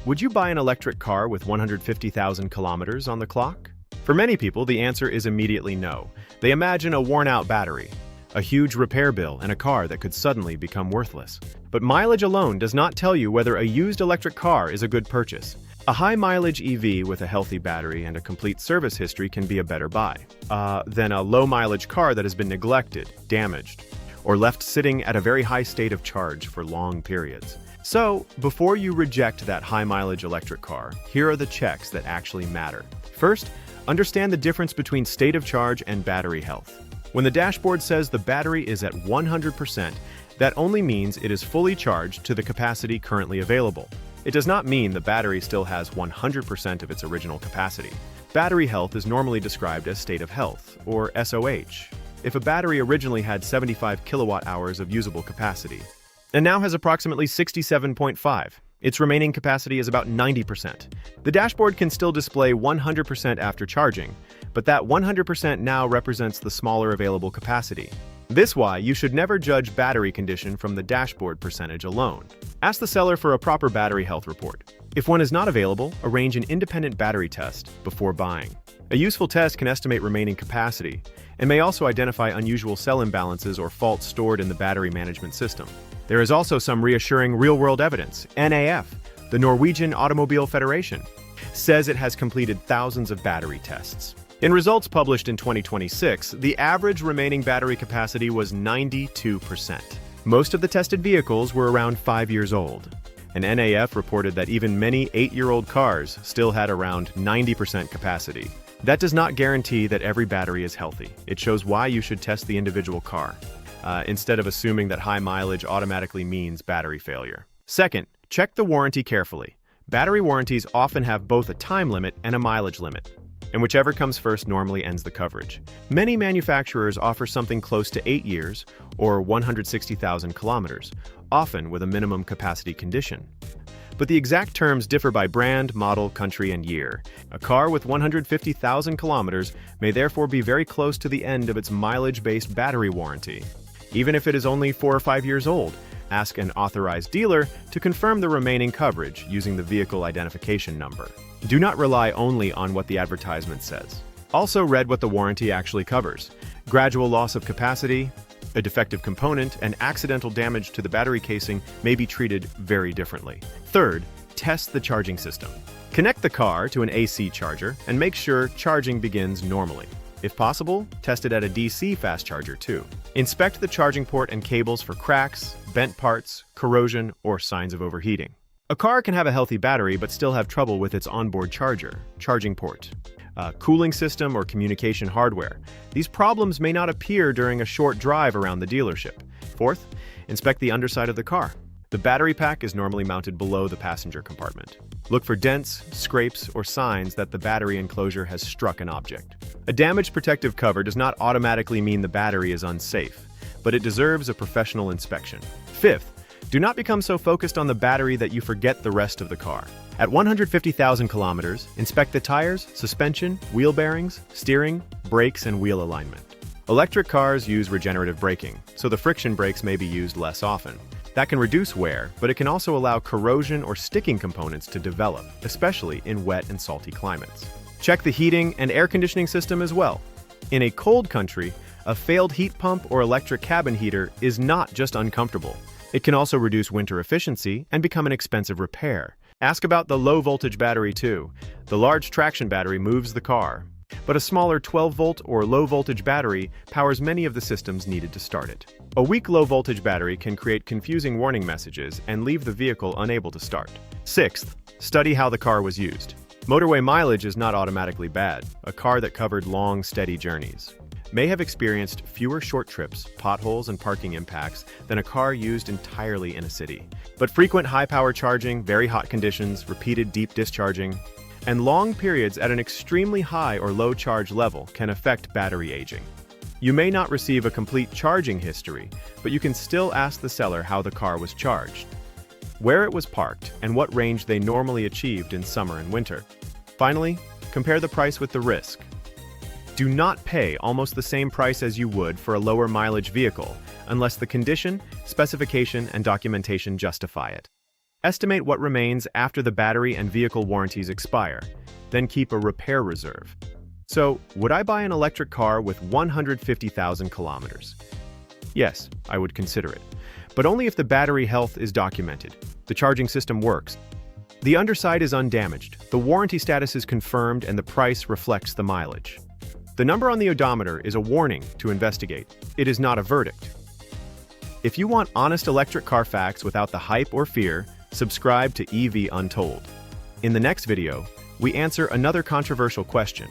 Would you buy an electric car with 150,000 kilometers on the clock? For many people, the answer is immediately no. They imagine a worn-out battery, a huge repair bill, and a car that could suddenly become worthless. But mileage alone does not tell you whether a used electric car is a good purchase. A high-mileage EV with a healthy battery and a complete service history can be a better buy than a low-mileage car that has been neglected, damaged, or left sitting at a very high state of charge for long periods. So, before you reject that high-mileage electric car, here are the checks that actually matter. First, understand the difference between state of charge and battery health. When the dashboard says the battery is at 100%, that only means it is fully charged to the capacity currently available. It does not mean the battery still has 100% of its original capacity. Battery health is normally described as state of health, or SOH, if a battery originally had 75 kilowatt-hours of usable capacity, and now has approximately 67.5. Its remaining capacity is about 90%. The dashboard can still display 100% after charging, but that 100% now represents the smaller available capacity. This is why you should never judge battery condition from the dashboard percentage alone. Ask the seller for a proper battery health report. If one is not available, arrange an independent battery test before buying. A useful test can estimate remaining capacity and may also identify unusual cell imbalances or faults stored in the battery management system. There is also some reassuring real-world evidence. NAF, the Norwegian Automobile Federation, says it has completed thousands of battery tests. In results published in 2026, the average remaining battery capacity was 92%. Most of the tested vehicles were around 5 years old, and NAF reported that even many 8-year-old cars still had around 90% capacity. That does not guarantee that every battery is healthy. It shows why you should test the individual car, instead of assuming that high mileage automatically means battery failure. Second, check the warranty carefully. Battery warranties often have both a time limit and a mileage limit, and whichever comes first normally ends the coverage. Many manufacturers offer something close to 8 years or 160,000 kilometers, often with a minimum capacity condition. But the exact terms differ by brand, model, country, and year. A car with 150,000 kilometers may therefore be very close to the end of its mileage-based battery warranty. Even if it is only 4 or 5 years old, ask an authorized dealer to confirm the remaining coverage using the vehicle identification number. Do not rely only on what the advertisement says. Also read what the warranty actually covers. Gradual loss of capacity, a defective component, and accidental damage to the battery casing may be treated very differently. Third, test the charging system. Connect the car to an AC charger and make sure charging begins normally. If possible, test it at a DC fast charger too. Inspect the charging port and cables for cracks, bent parts, corrosion, or signs of overheating. A car can have a healthy battery but still have trouble with its onboard charger, charging port, cooling system, or communication hardware. These problems may not appear during a short drive around the dealership. Fourth, inspect the underside of the car. The battery pack is normally mounted below the passenger compartment. Look for dents, scrapes, or signs that the battery enclosure has struck an object. A damaged protective cover does not automatically mean the battery is unsafe, but it deserves a professional inspection. Fifth, do not become so focused on the battery that you forget the rest of the car. At 150,000 kilometers, inspect the tires, suspension, wheel bearings, steering, brakes, and wheel alignment. Electric cars use regenerative braking, so the friction brakes may be used less often. That can reduce wear, but it can also allow corrosion or sticking components to develop, especially in wet and salty climates. Check the heating and air conditioning system as well. In a cold country, a failed heat pump or electric cabin heater is not just uncomfortable. It can also reduce winter efficiency and become an expensive repair. Ask about the low-voltage battery too. The large traction battery moves the car, but a smaller 12-volt or low-voltage battery powers many of the systems needed to start it. A weak low-voltage battery can create confusing warning messages and leave the vehicle unable to start. Sixth, study how the car was used. Motorway mileage is not automatically bad. A car that covered long, steady journeys may have experienced fewer short trips, potholes, and parking impacts than a car used entirely in a city. But frequent high-power charging, very hot conditions, repeated deep discharging, and long periods at an extremely high or low charge level can affect battery aging. You may not receive a complete charging history, but you can still ask the seller how the car was charged, where it was parked, and what range they normally achieved in summer and winter. Finally, compare the price with the risk. Do not pay almost the same price as you would for a lower mileage vehicle unless the condition, specification, and documentation justify it. Estimate what remains after the battery and vehicle warranties expire, then keep a repair reserve. So, would I buy an electric car with 150,000 kilometers? Yes, I would consider it, but only if the battery health is documented, the charging system works, the underside is undamaged, the warranty status is confirmed, and the price reflects the mileage. The number on the odometer is a warning to investigate. It is not a verdict. If you want honest electric car facts without the hype or fear, subscribe to EVuntold. In the next video, we answer another controversial question.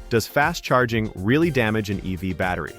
Does fast charging really damage an EV battery?